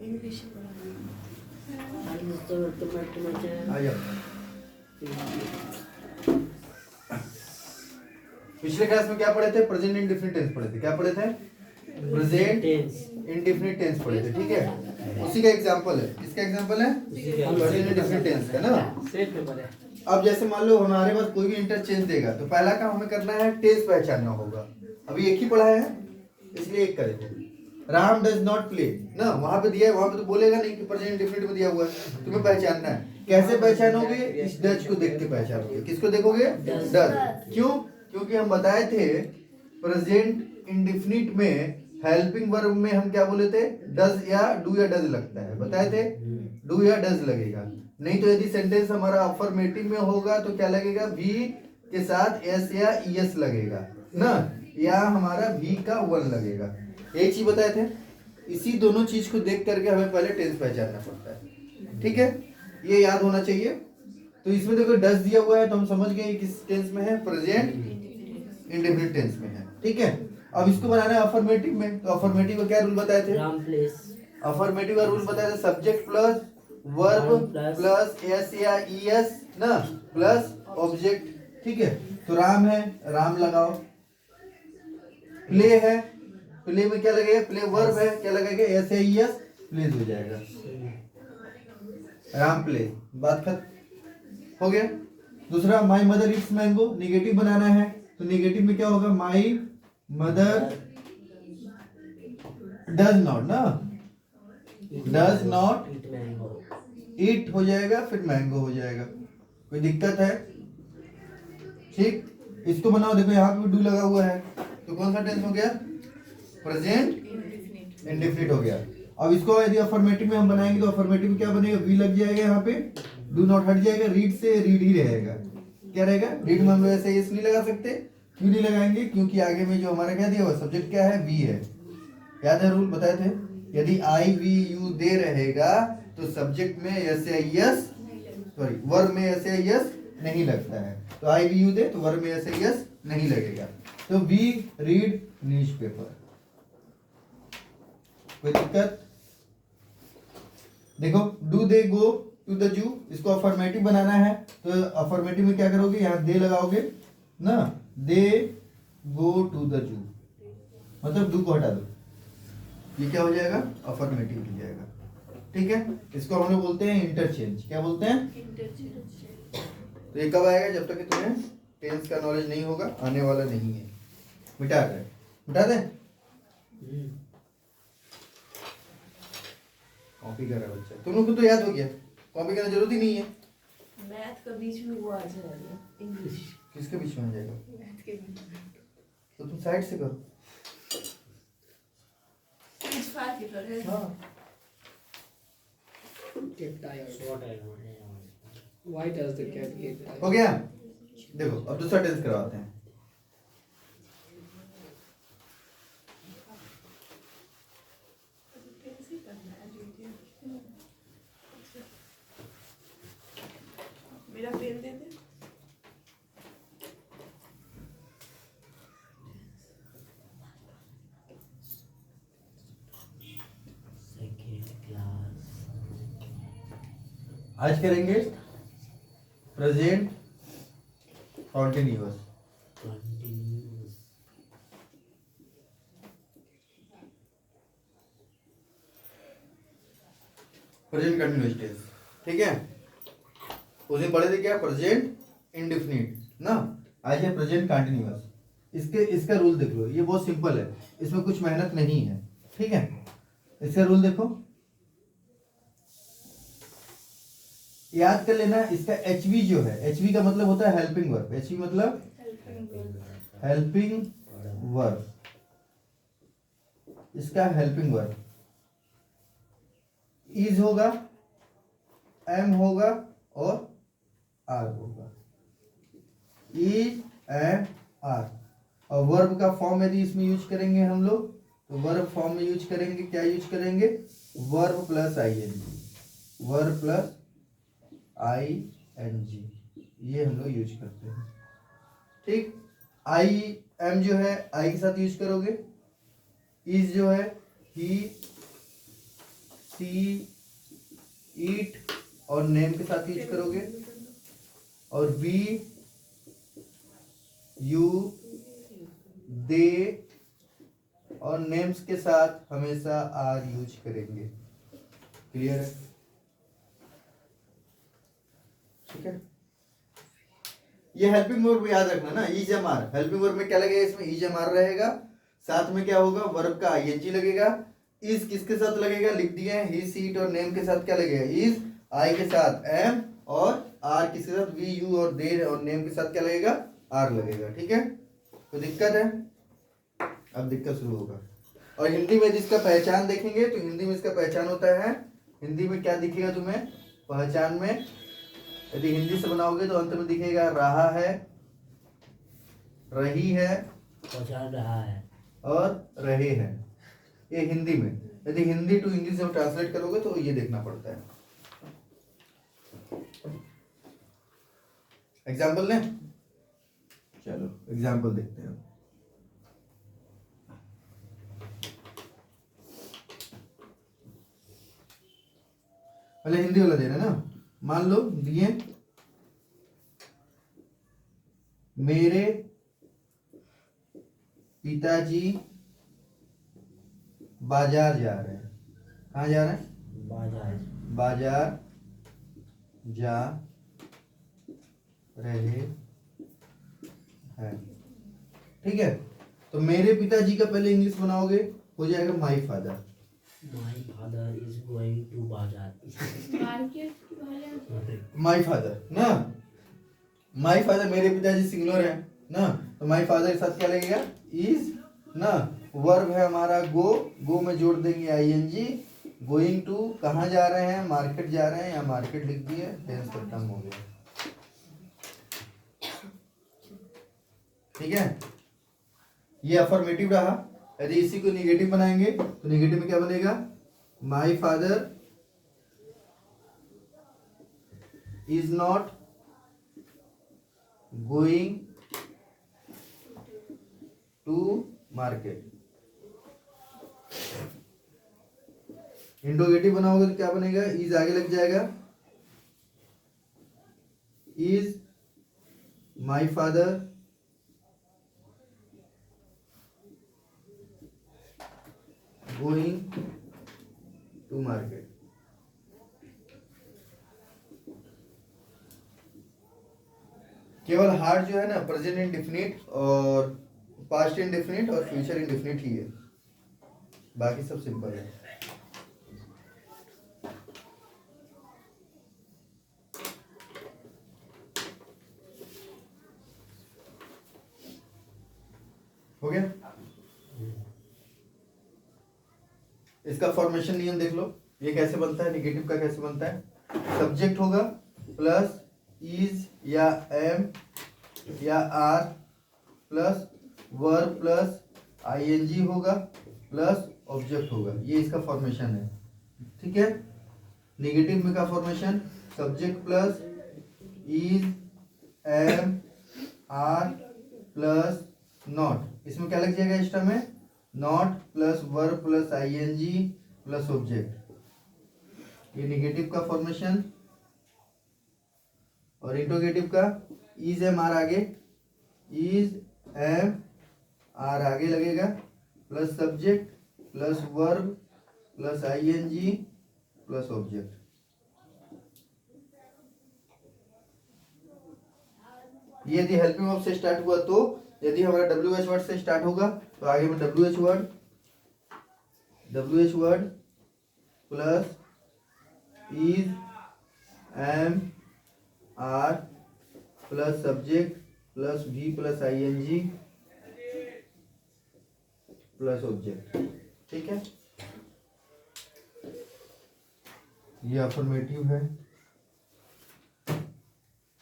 English आ जाओ। पिछले class में क्या पढ़े थे? प्रेजेंट इंडेफिनिट टेंस पढ़े थे। क्या पढ़े थे? प्रेजेंट इंडेफिनिट टेंस पढ़े थे, ठीक है। उसी का एग्जांपल है। किसका एग्जांपल है? प्रेजेंट इंडेफिनिट टेंस का ना। अब जैसे मान लो हमारे पास कोई भी इंटरचेंज देगा तो पहला काम हमें करना है टेंस पहचानना होगा। अभी एक ही पढ़ा है इसलिए एक करेंगे। राम डज नॉट प्ले ना, वहां पे दिया है, वहां पे तो बोलेगा नहीं कि प्रेजेंट इंडेफिनिट में दिया हुआ है। तुम्हें पहचानना है। कैसे पहचानोगे? इस डज को देख के पहचानोगे। किसको देखोगे? डज। क्यों? क्योंकि हम बताए थे प्रेजेंट इंडेफिनिट में हेल्पिंग वर्ब में हम क्या बोले थे? डज या डू या डज लगता है। बताए थे डू या डज लगेगा। नहीं तो यदि सेंटेंस हमारा अफर्मेटिव में होगा तो क्या लगेगा? वी के साथ एस या ईएस लगेगा ना, या हमारा वी का वन लगेगा। एक चीज बताए थे। इसी दोनों चीज को देख करके हमें पहले टेंस पहचानना पड़ता है, ठीक है। ये याद होना चाहिए। तो इसमें देखो डज दिया हुआ है तो हम समझ गए किस टेंस में है? प्रेजेंट इंडेफिनिट टेंस में है, ठीक है। अब इसको बनाना है अफर्मेटिव में, तो अफर्मेटिव का क्या रूल बताए थे? अफर्मेटिव का रूल बताया था subject plus verb plus S या ईएस ना प्लस ऑब्जेक्ट, ठीक है। तो राम है, राम लगाओ। प्ले है, प्ले में क्या लगेगा? प्ले वर्ब है, क्या लगेगा? एस या ईएस, प्लेज हो जाएगा। राम प्ले, बात खत्म हो गया। दूसरा my mother it's mango, negative बनाना है तो निगेटिव में क्या होगा? माई मदर डज नॉट ना, डज नॉट ईट हो जाएगा, फिर मैंगो हो जाएगा। कोई दिक्कत है? ठीक, इसको बनाओ। देखो यहाँ पे भी डू लगा हुआ है तो कौन सा टेंस हो गया? प्रेजेंट इंडेफिनिट हो गया। अब इसको यदि अफर्मेटिव में हम बनाएंगे तो अफर्मेटिव में क्या बनेगा? वी लग जाएगा यहाँ पे, डू नॉट हट जाएगा, रीड से रीड ही रहेगा। क्या रहेगा? रीड में हम लोग ऐसे इस नहीं लगा सकते। क्यों नहीं लगाएंगे? क्योंकि आगे में जो हमारा क्या दिया हुआ सब्जेक्ट क्या है? वी है। याद है रूल बताए थे? यदि आई वी यू दे रहेगा तो सब्जेक्ट में एस या यस, सॉरी वर्ब में एस या यस नहीं लगता है। तो आई वी यू दे तो वर्ब में एस या यस नहीं लगेगा। तो वी रीड न्यूज़पेपर। कोई दिक्कत? देखो do they go to the zoo, इसको अफर्मेटिव बनाना है तो अफर्मेटिव में क्या करोगे? यहाँ दे लगाओगे ना, दे गो टू द जू, मतलब डू को हटा दो, ये क्या हो जाएगा? अफर्मेटिव हो जाएगा, ठीक है। इसको हम लोग बोलते हैं इंटरचेंज। क्या बोलते हैं? इंटरचेंज। तो ये कब आएगा? जब तक कि तुम्हें टेंस का नॉलेज नहीं होगा, आने वाला नहीं है। मिटा दें, मिटा दें। कॉपी कर रहा है बच्चा, तुम लोग को तो याद हो गया, कॉपी करने जरूरत ही नहीं है। मैथ का बीच में वो आ जाएगा, इंग्लिश किसके बीच में आ जाएगा? मैथ के बीच में। तो तुम साइड से करो। इस बार की तरह है। हाँ Why does the cat eat tired? हो गया। देखो अब दूसरा टेंस करवाते हैं। मेरा पेन दे दे। आज करेंगे present continuous. Present continuous tense, ठीक है। उसे पढ़े थे क्या? प्रेजेंट इंडेफिनिट ना, आज है प्रेजेंट कंटिन्यूअस। इसका रूल देख लो, ये बहुत सिंपल है, इसमें कुछ मेहनत नहीं है, ठीक है। इसका रूल देखो, याद कर लेना। इसका एचवी जो है, एचवी का मतलब होता है हेल्पिंग वर्ब। एचवी मतलब हेल्पिंग वर्ब। इसका हेल्पिंग वर्ब इज होगा, एम होगा और आर होगा। Is am are. और वर्ब का फॉर्म यदि इसमें यूज करेंगे हम लोग तो वर्ब फॉर्म में यूज करेंगे, क्या यूज करेंगे? Verb plus ING, verb plus ING, ये हम लोग यूज करते हैं, ठीक। आई एम जो है आई के साथ यूज करोगे, इज जो है ही सी ईट और नेम के साथ यूज करोगे, और वी यू दे और नेम्स के साथ हमेशा आर यूज करेंगे। क्लियर है? ठीक है, ये हेल्पिंग वर्ब याद रखना ना, is am are. Helping verb में क्या लगेगा? इसमें इज एम आर रहेगा, साथ में क्या होगा? वर्ब का आईएनजी लगेगा। इज किसके साथ लगेगा? लिख दिए हैं, ही सी इट, और नेम के साथ क्या लगेगा? इज, आई के साथ एम, और आर किसके साथ? वी यू, और दे और नेम के साथ क्या लगेगा? आर लगेगा। ठीक है, तो दिक्कत है? अब दिक्कत शुरू होगा। और हिंदी में जिसका पहचान देखेंगे तो हिंदी में इसका पहचान होता है, हिंदी में क्या दिखेगा तुम्हें पहचान में? यदि हिंदी से बनाओगे तो अंत में दिखेगा रहा है, रही है, पहचान रहा है और रहे हैं। ये हिंदी में। यदि हिंदी टू इंग्लिश में ट्रांसलेट करोगे तो ये देखना पड़ता है। एग्जाम्पल लें? चलो एग्जाम्पल देखते हैं। पहले हिंदी वाला दे रहे हैं ना। मान लो दिए, मेरे पिताजी बाजार जा रहे हैं। कहाँ जा रहे हैं? बाजार बाजार जा रहे हैं। ठीक है, तो मेरे पिताजी का पहले इंग्लिश बनाओगे, हो जाएगा my father. My father is going to bazaar market my father ना, माई फादर मेरे पिताजी सिंगुलर है ना, तो माई फादर के साथ क्या लगेगा? इज ना। वर्ब है हमारा गो, गो में जोड़ देंगे आईएनजी। गोइंग टू, कहाँ जा रहे हैं? मार्केट जा रहे हैं, या मार्केट लिख दिए, टेंस खत्म हो गया। ठीक है, ये अफर्मेटिव रहा। यदि इसी को निगेटिव बनाएंगे तो निगेटिव में क्या बनेगा? My father is not going to market. Interrogative बनाओगे तो क्या बनेगा? इज आगे लग जाएगा, is my father going to market. केवल हार्ड जो है ना प्रेजेंट इंडेफिनिट और पास्ट इंडेफिनिट और फ्यूचर इंडेफिनिट ही है, बाकी सब सिंपल है। हो गया? इसका फॉर्मेशन नियम देख लो, ये कैसे बनता है, निगेटिव का कैसे बनता है? सब्जेक्ट होगा प्लस इज या एम या are plus verb plus ING होगा प्लस ऑब्जेक्ट होगा, ये इसका फॉर्मेशन है। ठीक है, निगेटिव में का formation subject plus is am are plus not, इसमें क्या लग जाएगा एक्स्ट्रा में? Not plus verb plus ING plus object, ये निगेटिव का फॉर्मेशन। और इंट्रोगेटिव का इज एम आर आगे, इज एम आर आगे लगेगा plus subject plus verb plus ING plus object. ये यदि हेल्पिंग वर्ब से स्टार्ट हुआ तो, यदि हमारा डब्ल्यू एच वर्ड से स्टार्ट होगा तो आगे में W H word plus is am are plus subject plus V plus ING plus object. ठीक है, ये अफर्मेटिव है,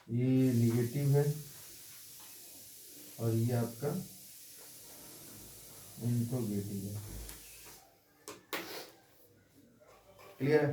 ये निगेटिव है, और ये आपका इंट्रोगेटिव है। क्लियर है?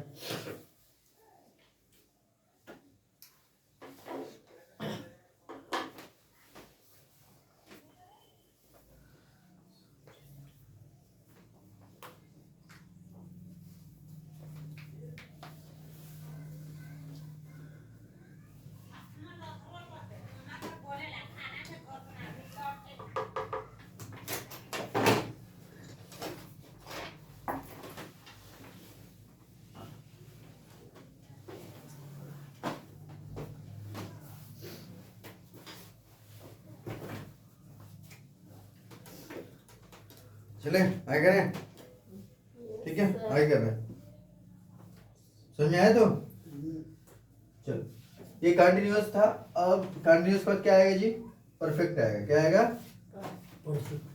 चले आगे करें, ठीक है आगे कर रहे हैं, समझ में आया? तो चलो ये कंटिन्यूअस था, अब कंटिन्यूअस पर क्या आएगा जी? परफेक्ट आएगा। क्या आएगा? Perfect.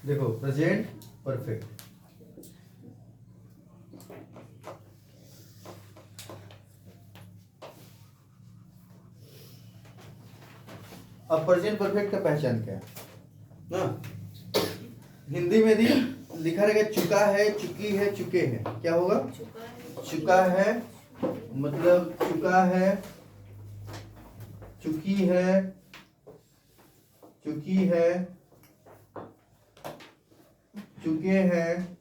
देखो प्रेजेंट परफेक्ट, अब प्रेजेंट परफेक्ट का पहचान क्या है ना? हिंदी में भी लिखा रहेगा चुका है, चुकी है, चुके हैं। क्या होगा? चुका है मतलब चुका है, चुकी है, चुकी है, चुके हैं,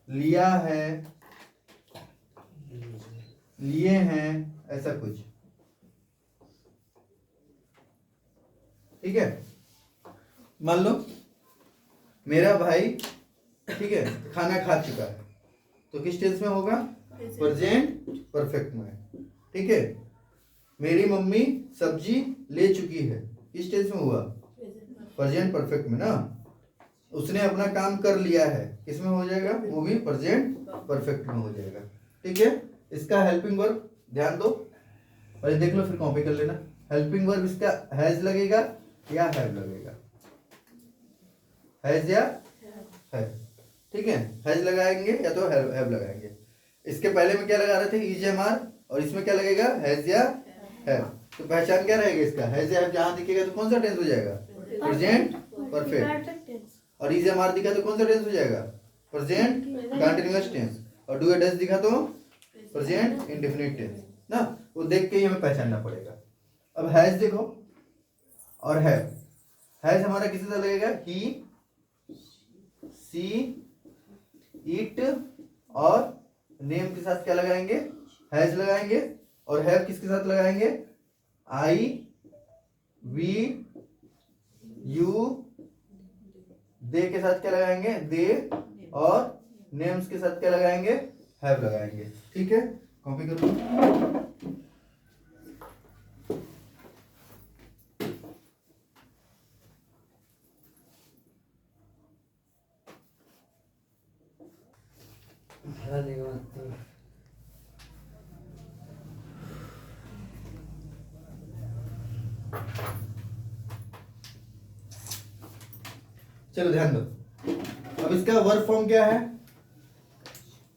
लिया है, लिए हैं, ऐसा कुछ। ठीक है, मान लो मेरा भाई, ठीक है, खाना खा चुका है, तो किस टेंस में होगा? प्रेजेंट परफेक्ट में। ठीक है, मेरी मम्मी सब्जी ले चुकी है, किस टेंस में हुआ? प्रेजेंट परफेक्ट में ना। उसने अपना काम कर लिया है, किसमें हो जाएगा? वो भी प्रेजेंट परफेक्ट में हो जाएगा। ठीक है, इसका हेल्पिंग वर्ब ध्यान दो, पहले देख लो फिर कॉपी कर लेना। हेल्पिंग वर्ब इसका हैज लगेगा या हैव लगेगा? हैज या हैव। ठीक है, हैज लगाएंगे या तो हैव लगाएंगे। इसके पहले में क्या लगा रहे थे? इज एम आर, और इसमें क्या लगेगा? हैज या हैव। तो पहचान क्या रहेगा इसका? हैज या हैव जहां दिखेगा तो कौन सा टेंस हो जाएगा? Present perfect. और इज एम आर दिखा तो कौन सा टेंस हो जाएगा? Present continuous tense. और डू डज दिखा तो प्रेजेंट इंडेफिनिट टेंस ना। वो देख के ही हमें पहचानना पड़ेगा। अब हैज देखो और हैव। हैज हमारा किसके साथ लगेगा? ही, सी, इट, और नेम के साथ क्या लगाएंगे? हैज लगाएंगे। और हैव किसके साथ लगाएंगे? आई, वी, यू, दे के साथ क्या लगाएंगे? दे। और नेम्स के साथ क्या लगाएंगे? हैव लगाएंगे। ठीक है, कॉपी करो। चलो ध्यान दो, अब इसका वर्ब फॉर्म क्या है?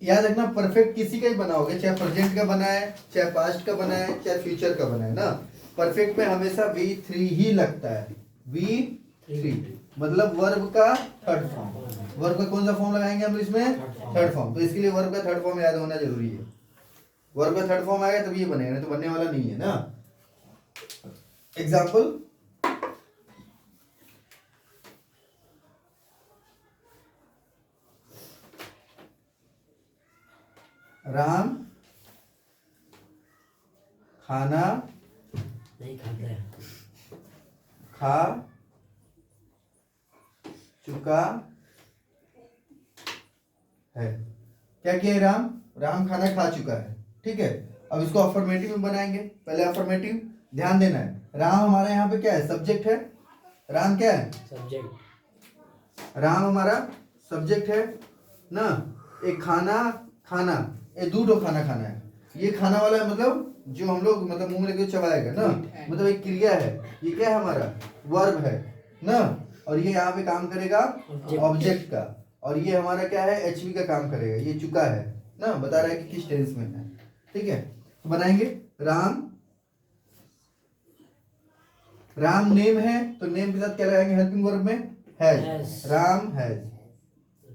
याद रखना, परफेक्ट किसी का ही बनाओगे, चाहे प्रेजेंट का बनाए, चाहे पास्ट का बनाए, चाहे फ्यूचर का बनाए ना। परफेक्ट में हमेशा V3 ही लगता है। V3 मतलब वर्ब का थर्ड फॉर्म। वर्ब का कौन सा फॉर्म लगाएंगे हम इसमें? Third form. तो इसके लिए वर्ब का थर्ड फॉर्म याद होना जरूरी है। वर्ब का थर्ड फॉर्म आएगा तभी ये बनेगा, नहीं तो बनने वाला नहीं है ना। एग्जाम्पल, राम खाना नहीं खाता है। खा चुका है। क्या किया है? राम, राम खाना खा चुका है। ठीक है, अब इसको अफर्मेटिव में बनाएंगे। पहले अफर्मेटिव ध्यान देना है। राम हमारे यहाँ पे क्या है? सब्जेक्ट है। राम क्या है? सब्जेक्ट। राम हमारा सब्जेक्ट है ना। एक खाना, खाना, ये दूध खाना खाना है। ये खाना वाला है, मतलब जो हम लोग मतलब मुंह में लेके चबाएगा ना, मतलब एक क्रिया है। ये क्या है? हमारा वर्ब है ना। और ये यहाँ पे काम करेगा ऑब्जेक्ट का। और ये हमारा क्या है? एचवी का काम करेगा। ये चुका है ना, बता रहा है कि किस टेंस में है। ठीक है, तो बनाएंगे राम। राम नेम है, तो नेम के साथ क्या लगाएंगे? हेल्पिंग वर्ब में has. Ram has.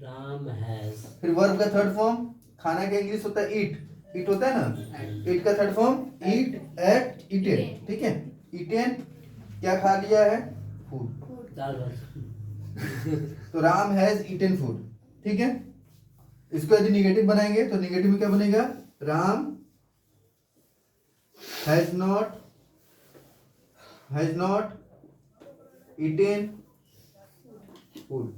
Ram has. फिर वर्ब का थर्ड फॉर्म, खाना का इंग्लिश होता है ईट। ईट होता है ना। ईट का थर्ड फॉर्म ईट, एट, ईटेन। ठीक है, ईटेन क्या खा लिया है? फूड। दाल भात। तो राम हैज ईटेन फूड। ठीक है, इसको यदि निगेटिव बनाएंगे तो निगेटिव में क्या बनेगा, Ram has not eaten food.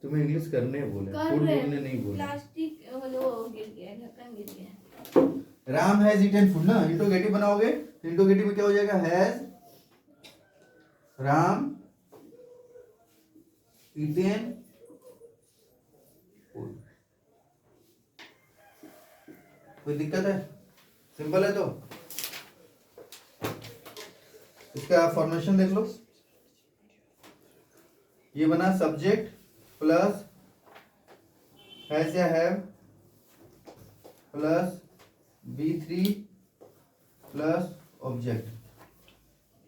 तुम्हें इंग्लिश करने बोले, फूड बोलने नहीं बोले। प्लास्टिक वो गिर गया, ढक्कन गिर गया। राम हैज ईटेन फूड ना, इंट्रोगेटिव बनाओगे तो इंट्रोगेटिव में क्या हो जाएगा, हैज राम ईटेन फूड। कोई दिक्कत है? सिंपल है। तो इसका फॉर्मेशन देख लो, ये बना सब्जेक्ट प्लस हैज या have plus B3 plus object.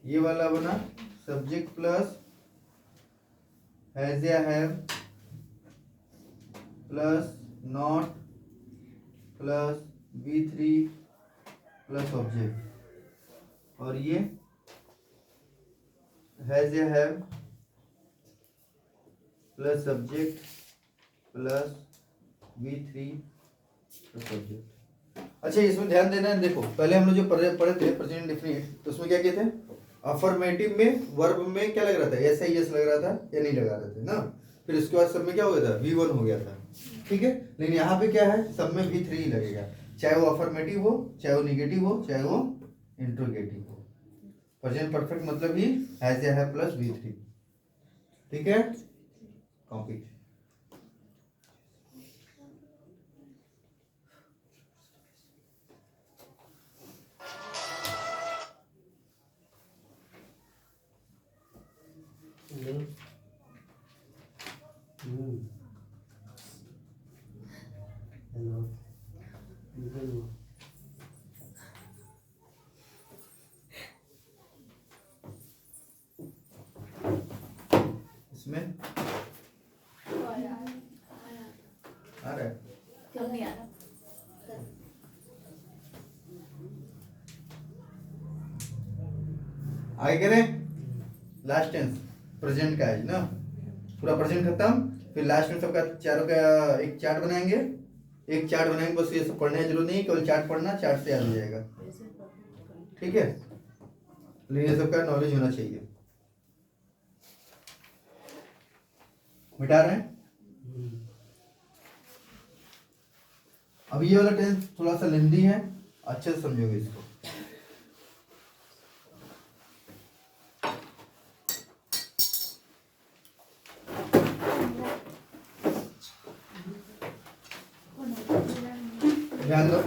ये वाला बना सब्जेक्ट प्लस हैज या have plus not plus B3 plus object. और ये हैज या have plus subject plus B3 plus object. अच्छा, इसमें ध्यान देना है। देखो पहले हम लोग जो पढ़े थे प्रेजेंट इंडेफिनिट, तो उसमें क्या कहते हैं, अफर्मेटिव में वर्ब में क्या लग रहा था, ऐसा ही यस लग रहा था या नहीं लगा रहे थे ना। फिर उसके बाद सब में क्या हो गया था, V1 हो गया था, ठीक है। लेकिन यहाँ पे क्या है, सब में V3 ही लगेगा, चाहे वो अफर्मेटिव हो, चाहे वो निगेटिव हो, चाहे वो इंट्रोगेटिव हो। प्रेजेंट परफेक्ट मतलब ही हैज या हैव प्लस V3, ठीक है। Copy Hello. Hello. Hello. इसमें आ रहा है, क्यों नहीं आ रहा? आगे करें। लास्ट टेंस प्रेजेंट का है ना, पूरा प्रेजेंट खत्म। फिर लास्ट में सबका चारों का एक चार्ट बनाएंगे, बस ये सब पढ़ने की जरूरत नहीं, केवल चार्ट पढ़ना, चार्ट से याद हो जाएगा, ठीक है। लेकिन ये सबका नॉलेज होना चाहिए। मिटा रहे हैं। अब ये वाला टेंस थोड़ा सा लेंदी है, अच्छे से समझोगे इसको। ध्यान दो,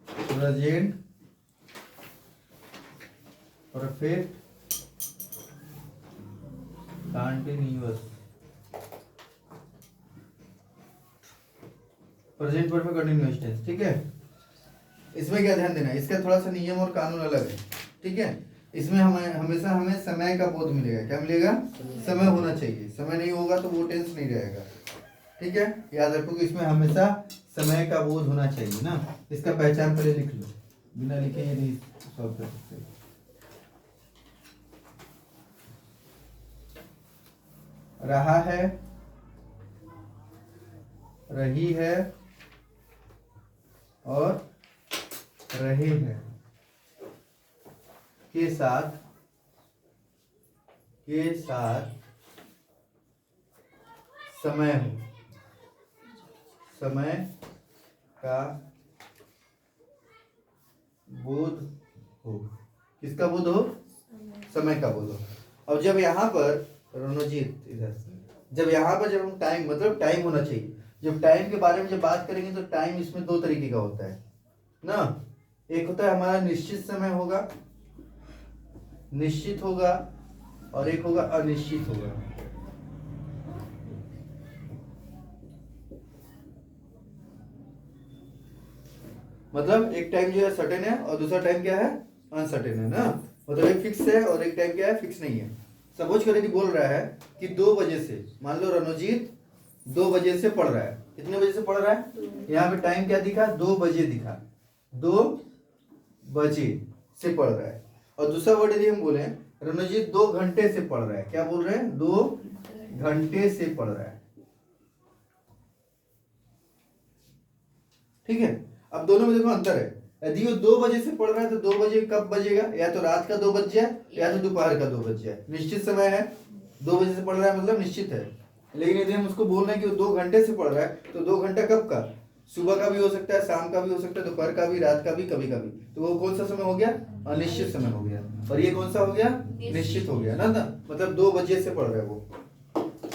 present perfect continuous, present perfect continuous tense, ठीक है। इसमें क्या ध्यान देना है, इसका थोड़ा सा नियम और कानून अलग है, ठीक है। इसमें हमेशा हमें समय का बोध मिलेगा। क्या मिलेगा, समय होना चाहिए। समय नहीं होगा तो वो टेंस नहीं रहेगा, ठीक है। याद रखो कि इसमें हमेशा समय का बोध होना चाहिए ना। इसका पहचान पहले लिख लो, बिना लिखे ये नहीं सॉल्व कर सकते। रहा है, रही है और रहे हैं के साथ समय हो, समय का बोध हो। किसका बोध हो, समय का बोध हो। अब जब यहाँ पर रणजीत इधर, जब हम टाइम मतलब टाइम होना चाहिए। जब टाइम के बारे में जब बात करेंगे तो टाइम इसमें दो तरीके का होता है ना। एक होता है हमारा निश्चित समय होगा, निश्चित होगा, और एक होगा अनिश्चित होगा। मतलब एक टाइम जो है सर्टेन है और दूसरा टाइम क्या है, अनसर्टेन है ना। मतलब एक फिक्स है और एक टाइम क्या है, फिक्स नहीं है। सपोज कर यदि बोल रहा है कि 2 बजे से, मान लो रणजीत 2 बजे से पढ़ रहा है, कितने बजे से पढ़ रहा है? यहाँ पे टाइम क्या दिखा? 2 बजे दिखा, 2 बजे से पढ़ रहा है। और दूसरा वर्ड यदि हम बोले रणजीत 2 घंटे से पढ़ रहा है, क्या बोल रहे हैं? 2 घंटे से पढ़ रहा है, ठीक है। अब दोनों में देखो अंतर है। यदि वो 2 बजे से पढ़ रहा है तो 2 बजे कब बजेगा? या तो रात का 2 बज जाए या तो दोपहर का 2 बज जाए, निश्चित समय है। 2 बजे से पढ़ रहा है मतलब निश्चित है। लेकिन यदि हम उसको बोल रहे हैं कि वो 2 घंटे से पढ़ रहा है तो 2 घंटा कब का? सुबह का भी हो सकता है, शाम का भी हो सकता है, दोपहर का भी, रात का भी, कभी कभी। तो वो कौन सा समय हो गया? अनिश्चित समय हो गया। और ये कौन सा हो गया? निश्चित हो गया ना, मतलब 2 बजे से पढ़ रहा है वो।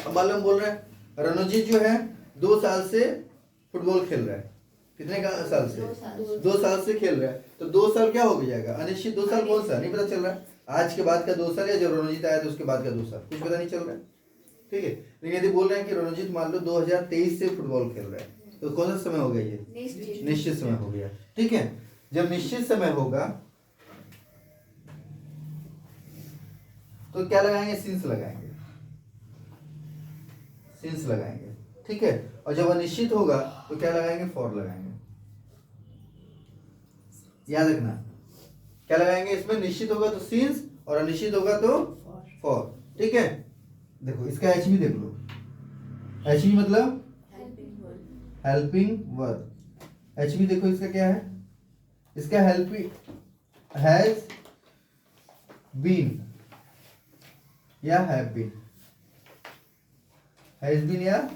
अब मान लो हम बोल रहे हैं रणजीत जो है 2 साल से फुटबॉल खेल रहा है। कितने का साल से? 2 साल से खेल रहा है। तो 2 साल क्या हो जाएगा? अनिश्चित 2 साल कौन सा? नहीं पता चल रहा है। आज के बाद का 2 साल या जब रणजीत आया तो उसके बाद का 2 साल, कुछ पता नहीं चल रहा है, ठीक है। लेकिन यदि बोल रहे हैं कि रणजीत मान लो 2023 से फुटबॉल खेल रहा है तो कौन सा समय हो गया? ये निश्चित समय हो गया, ठीक है। जब निश्चित समय होगा तो क्या लगाएंगे? सिंस लगाएंगे, सिंस लगाएंगे, ठीक है। और जब अनिश्चित होगा तो क्या लगाएंगे? फॉर लगाएंगे। याद रखना क्या लगाएंगे इसमें? निश्चित होगा तो सिंस और अनिश्चित होगा तो फॉर, ठीक है। देखो इसका एच भी देख लो, एच भी मतलब हेल्पिंग वर्ब। एच भी देखो इसका क्या है? इसका हेल्पिंग हैज बीन या हैव बीन, हैज बीन या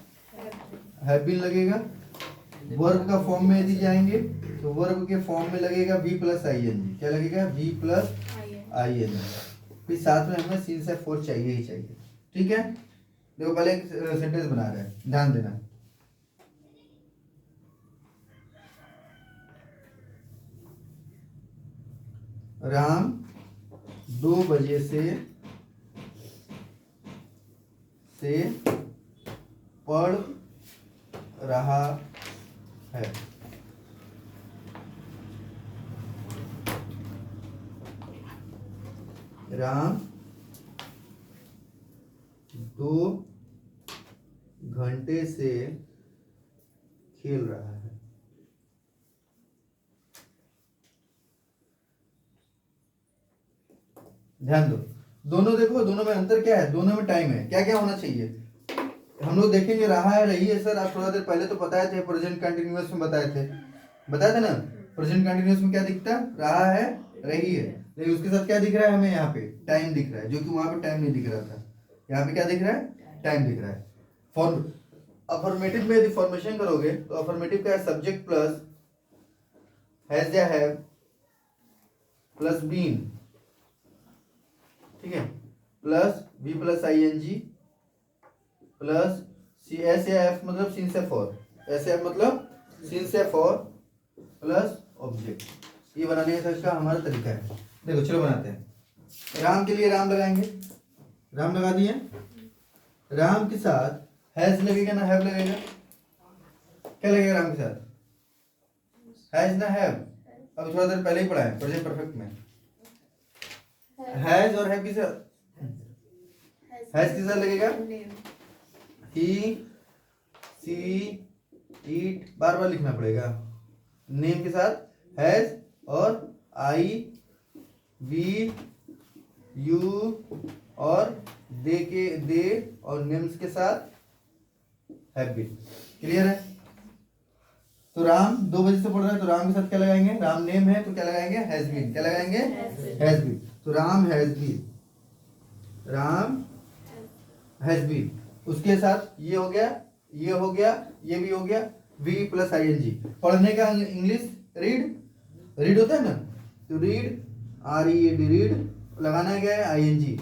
हैव बीन लगेगा। वर्ब का फॉर्म में यदि जाएंगे तो वर्ब के फॉर्म में लगेगा V प्लस ING। क्या लगेगा? V plus ING। फिर साथ में हमें सिंस या फॉर चाहिए ही चाहिए, ठीक है। देखो पहले एक सेंटेंस बना रहे हैं, ध्यान देना। राम 2 बजे से पढ़ रहा है। राम 2 घंटे से खेल रहा है। ध्यान दो, दोनों देखो, दोनों में अंतर क्या है? दोनों में टाइम है। क्या क्या होना चाहिए? हम लोग देखेंगे रहा है, रही है। सर आप थोड़ा देर पहले तो बताए थे, प्रेजेंट कंटिन्यूअस में बताए थे ना। प्रेजेंट कंटिन्यूअस में क्या दिखता? रहा है, रही है। लेकिन उसके साथ क्या दिख रहा है हमें? यहाँ पे टाइम दिख रहा है, जो कि वहां पे टाइम नहीं दिख रहा था। यहाँ पे क्या दिख रहा है? टाइम दिख रहा है। फॉर्म अफर्मेटिव में यदि फॉर्मेशन करोगे तो अफर्मेटिव का है सब्जेक्ट प्लस हैज या हैव प्लस बीन, ठीक है, plus V plus ING plus S या एफ मतलब सिंस या फॉर, एस या मतलब सिंस या फॉर प्लस ऑब्जेक्ट। ये बनाने का इसका हमारा तरीका है। देखो चलो बनाते हैं। राम के लिए राम लगाएंगे, राम लगा दिए। राम के साथ हैज लगेगा ना हैव लगेगा? क्या लगेगा राम के साथ? हैज ना हैव? अब थोड़ा देर पहले ही पढ़ा है प्रेजेंट परफेक्ट में। हैज और हैव के साथ, हैज के साथ लगेगा ही सी ईट, बार बार लिखना पड़ेगा। नेम के साथ हैज और आई वी यू और दे और नेम्स के साथ हैव बीन। क्लियर है? तो राम 2 बजे से पढ़ रहा है तो राम के साथ क्या लगाएंगे? राम नेम है तो क्या लगाएंगे? Has been. क्या लगाएंगे? Has been. तो Ram has been, Ram has been. उसके साथ ये हो गया, ये हो गया, ये भी हो गया, V प्लस ING। पढ़ने का इंग्लिश रीड, रीड होता है ना, तो रीड READ, रीड लगाना क्या है? ING।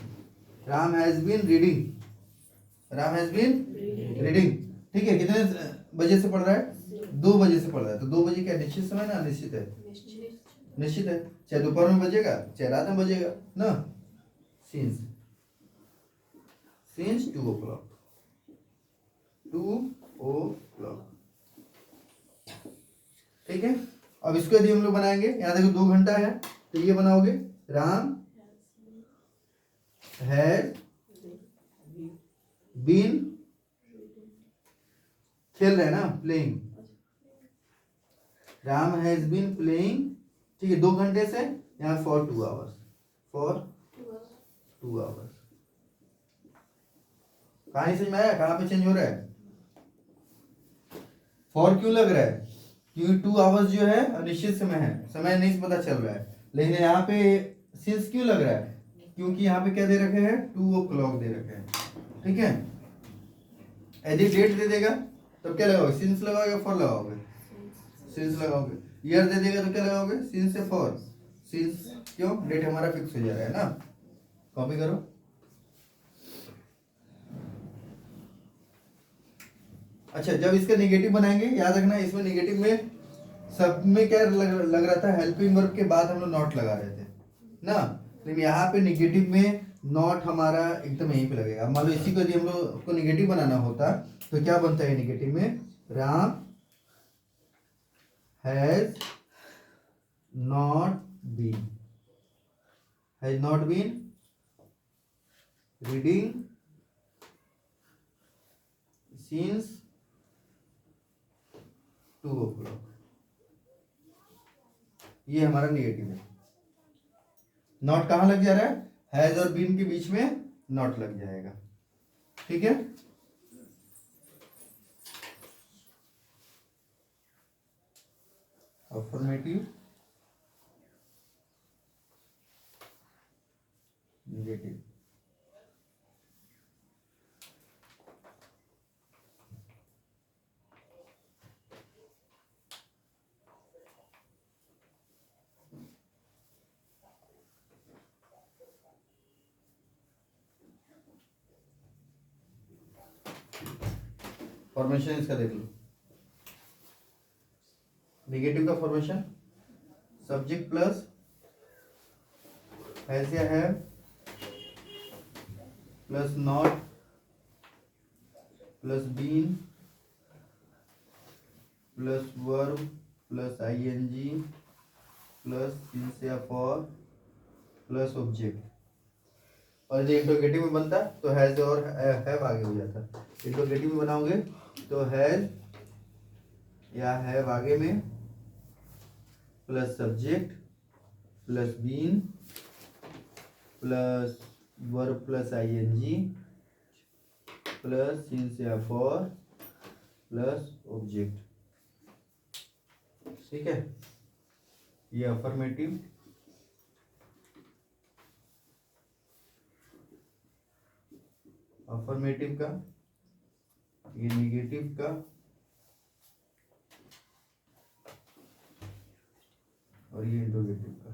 Ram has been reading, Ram has been reading, ठीक है। कितने बजे से पढ़ रहा है? 2 बजे से पढ़ रहा है। तो 2 बजे क्या निश्चित समय ना अनिश्चित है? निश्चित है। चाहे दोपहर में बजेगा चाहे रात में बजेगा ना। सिंस 2 o'clock, 2 o'clock, ठीक है। अब इसको यदि हम लोग बनाएंगे, यहाँ देखो 2 घंटा है तो ये बनाओगे राम हैज बीन खेल रहे हैं ना, playing. Ram has been playing, ठीक है, 2 घंटे से, यहाँ फॉर 2 आवर्स, फॉर 2 आवर्स। कहानी समझ में आया कहाँ पे चेंज हो रहा है? फॉर क्यों लग रहा है? क्योंकि 2 आवर्स जो है अनिश्चित समय है, समय नहीं पता चल रहा है। लेकिन यहाँ पे सिंस क्यों लग रहा है? क्योंकि यहाँ पे क्या दे रखे हैं? 2 o'clock दे रखे हैं, ठीक है। यदि डेट दे देगा तो क्या लगाओगे? सिंस लगाओगे, फॉर लगाओगे? सिंस लगाओगे। ईयर दे देगा तो क्या लगाओगे? सिंस से फॉर। सिंस क्यों? डेट हमारा फिक्स हो जा रहा है ना। कॉपी करो। अच्छा, जब इसका नेगेटिव बनाएंगे, याद रखना इसमें नेगेटिव में सब में क्या लग रहा था? हेल्पिंग वर्ब के बाद हम लोग नॉट लगा रहे थे ना, लेकिन यहाँ पे नेगेटिव में नॉट हमारा एकदम यहीं पे लगेगा। मान लो इसी को यदि हम लोग को नेगेटिव बनाना होता तो क्या बनता है नेगेटिव में? Ram has not been reading since 2 o'clock। ये हमारा नेगेटिव है। नॉट कहां लग जा रहा है? हैज और बीन के बीच में नॉट लग जाएगा, ठीक है। Affirmative negative. फॉर्मेशन इसका देख लो। नेगेटिव का फॉर्मेशन सब्जेक्ट प्लस हैज या have plus not plus been plus verb plus ING plus since या फॉर प्लस ऑब्जेक्ट। और यदि इंट्रोगेटिव में बनता तो हैज और हैव आगे हो जाता। इंट्रोगेटिव में बनाओगे तो हैज या हैव आगे में plus subject plus been plus verb plus ING plus since या फॉर प्लस ऑब्जेक्ट, ठीक है। ये अफर्मेटिव, अफर्मेटिव का, ये नेगेटिव का और ये इंट्रोगेटिव का।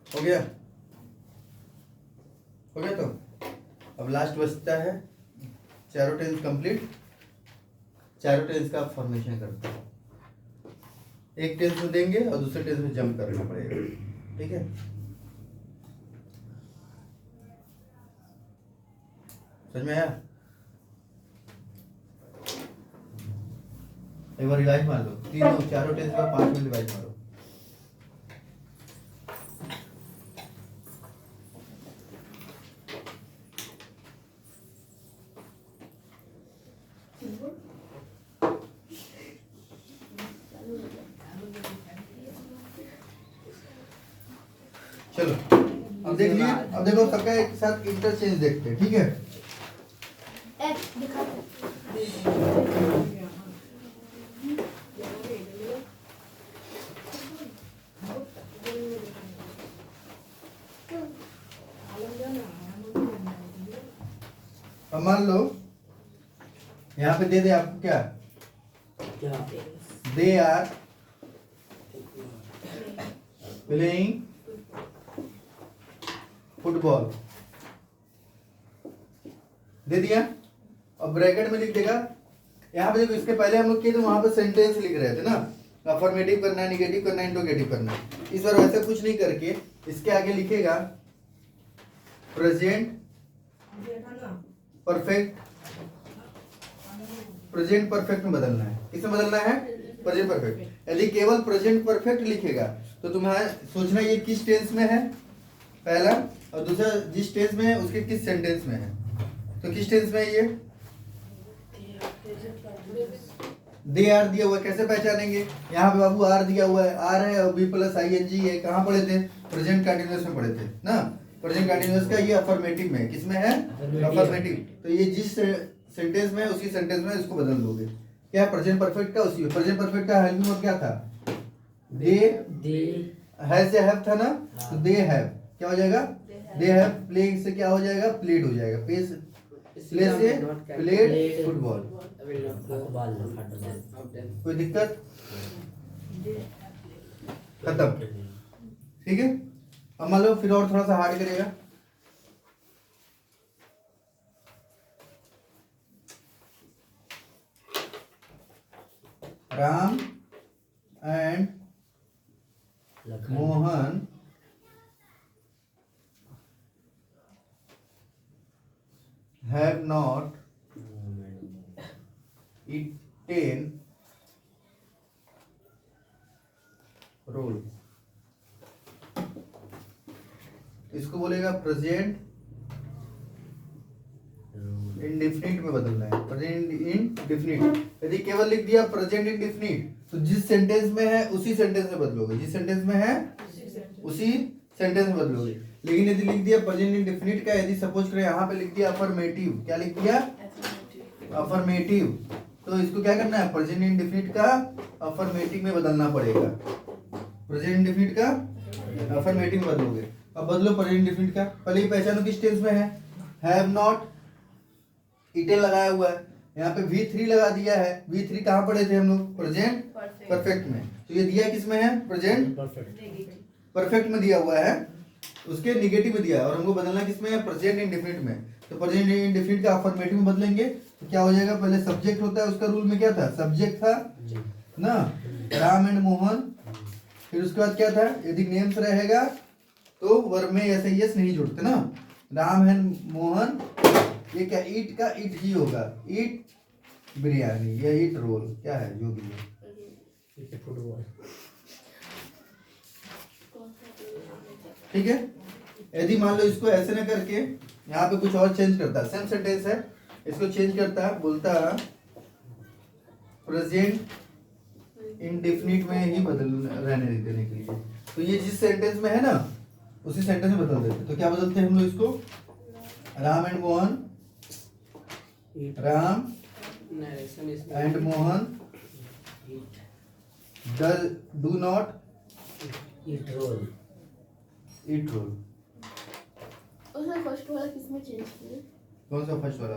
हो गया? हो गया। तो अब लास्ट बचता है चारों टेंस कंप्लीट। चारों टेंस का फॉर्मेशन करते हैं। एक टेंस में देंगे और दूसरे टेंस में जंप करना पड़ेगा, ठीक है। समझ में आया? एक बार रिवाइज मार दो। तीनों चारों टेंस का 5 मिनट रिवाइज मारो। चलो अब देख लिए। अब देखो सबका एक साथ इंटरचेंज देखते हैं, ठीक है। अब मान लो यहाँ पे दे दे आपको क्या? दे आर प्लेइंग फुटबॉल दे दिया। अब ब्रैकेट में लिख देगा। यहाँ पे देखो, इसके पहले हम लोग किए थे वहां पे सेंटेंस लिख रहे थे ना, अफर्मेटिव करना है, निगेटिव करना है, इंट्रोगेटिव करना है। इस बार वैसे कुछ नहीं करके इसके आगे लिखेगा प्रेजेंट परफेक्ट। प्रेजेंट परफेक्ट में बदलना है। किसमें बदलना है? Present perfect. यदि केवल प्रेजेंट परफेक्ट लिखेगा तो तुम्हें सोचना ये किस टेंस में है पहला, और दूसरा जिस टेंस में है उसके किस सेंटेंस में है। तो किस टेंस में है ये, दे आर दिया हुआ है, कैसे पहचानेंगे। यहाँ पे बाबू आर दिया हुआ है, आर है और be plus I N G है। कहाँ पढ़े थे, प्रेजेंट कंटिन्यूअस में पढ़े थे ना। प्रेजेंट कंटिन्यूअस का ये अफर्मेटिव में, किसमें है, अफर्मेटिव। तो ये जिस सेंटेंस में है उसी सेंटेंस में इसको बदल दोगे। क्या प्रेजेंट परफेक्ट का उसी में, प्रेजेंट परफेक्ट का हेल्पिंग वर्ब क्या था, दे हैज या हैव था ना, तो दे हैव क्या हो जाएगा, दे हैव प्ले से क्या हो जाएगा, प्लेड हो जाएगा। प्ले से प्लेड फुटबॉल। कोई दिक्कत, खत्म, ठीक है। अब मान लो फिर और थोड़ा सा हार्ड करेगा। Ram and Mohan have not eaten roll। इसको बोलेगा प्रेजेंट इंडेफिनिट में बदलना है, प्रेजेंट इंडेफिनिट। यदि केवल लिख दिया प्रेजेंट इंडेफिनिट तो जिस सेंटेंस में है उसी सेंटेंस में बदलोगे, जिस सेंटेंस में है उसी सेंटेंस में बदलोगे। लेकिन यदि लिख दिया प्रेजेंट इंडेफिनिट का, यदि सपोज करें यहाँ पे लिख दिया अफर्मेटिव, क्या लिख दिया, अफर्मेटिव, तो इसको क्या करना है, प्रेजेंट इंडेफिनिट का अफर्मेटिव में बदलना पड़ेगा। प्रेजेंट इंडेफिनिट का अफर्मेटिव में बदलोगे। अब बदलो प्रेजेंट इंडेफिनिट का, पहले ही पहचानो किस टेंस में है, हैव नॉट ईटेन लगाया हुआ है, यहाँ पे V3 लगा दिया है। V3 कहाँ पढ़े थे हम लोग, प्रेजेंट परफेक्ट में। तो ये दिया किस में है, प्रेजेंट परफेक्ट में दिया हुआ है, उसके निगेटिव में दिया है, और हमको बदलना किस में है, प्रेजेंट इंडेफिनिट में। तो प्रेजेंट इंडेफिनिट का अफर्मेटिव में बदलेंगे तो क्या हो जाएगा, पहले सब्जेक्ट होता है, उसका रूल में क्या था, सब्जेक्ट था ना, राम एंड मोहन। फिर उसके बाद क्या था, यदि नेम्स रहेगा तो वर्ब में ऐसे यस नहीं जुड़ते ना, राम एंड मोहन। ये क्या, ईट का ईट ही होगा, ईट बिरयानी या ईट रोल, क्या है जो भी है, फुटबॉल। ठीक है। यदि मान लो इसको ऐसे ना करके यहाँ पे कुछ और चेंज करता, सेम सेंटेंस है, इसको चेंज करता, बोलता प्रेजेंट इंडेफिनिट में ही बदल रहने देने के लिए, तो ये जिस सेंटेंस में है ना उसी सेंटेंस में बदल देते। तो क्या बदलते हैं हम लोग इसको, Ram and Mohan, Ram and Mohan do not eat roll. Eat roll. उसमें फर्स्ट वाला किसमें चेंज किया, कौन सा फर्स्ट वाला,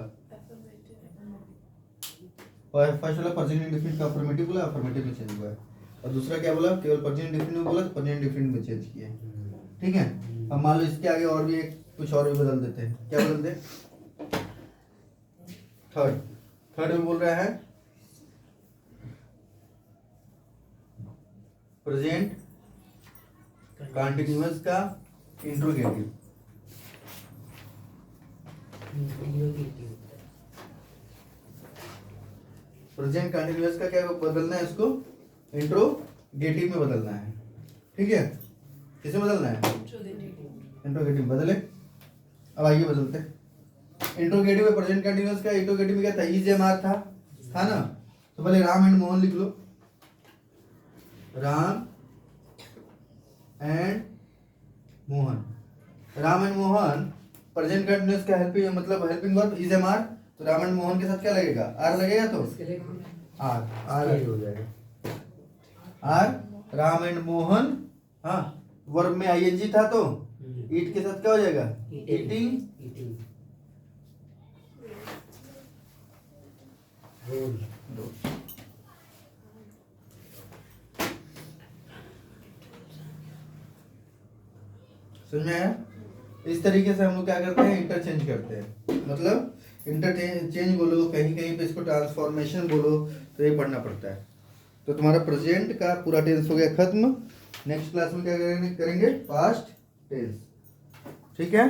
फर्स्ट वाला प्रेजेंट इंडेफिनिट का अफर्मेटिव बोला, अफर्मेटिव में चेंज हुआ है। और दूसरा क्या बोला, केवल प्रेजेंट इंडेफिनिट में बोला तो प्रेजेंट इंडेफिनिट में चेंज किया, ठीक है। अब मान लो इसके आगे और भी कुछ और भी बदल देते हैं, क्या बदल दे, थर्ड में बोल रहा है प्रेजेंट कंटिन्यूअस का इंट्रोगेटिव। प्रेजेंट कंटिन्यूअस का क्या बदलना है, इसको इंट्रोगेटिव में बदलना है, ठीक है। किसे बदलना है, इंट्रोगेटिव बदले। अब आइए बदलते हैं। इंट्रोगेटिव में प्रेजेंट कंटिन्यूअस का इंट्रोगेटिव में क्या था, इज एम आर था ना। तो पहले राम एंड मोहन लिख लो, Ram and Mohan. Ram and Mohan present continuous का हेल्पिंग मतलब helping verb is am are, तो राम एंड मोहन के साथ क्या लगेगा, आर लगेगा, तो आर आर हो जाएगा, आर राम एंड मोहन। हाँ, वर्ब में आईएनजी था तो ईट के साथ क्या हो जाएगा, ईटिंग रोल। समझ में आया। इस तरीके से हम लोग क्या करते हैं, इंटरचेंज करते हैं, मतलब इंटरचेंज बोलो, कहीं कहीं पे इसको ट्रांसफॉर्मेशन बोलो, तो ये पढ़ना पड़ता है। तो तुम्हारा प्रेजेंट का पूरा टेंस हो गया खत्म। नेक्स्ट क्लास में क्या करेंगे, पास्ट टेंस, ठीक है।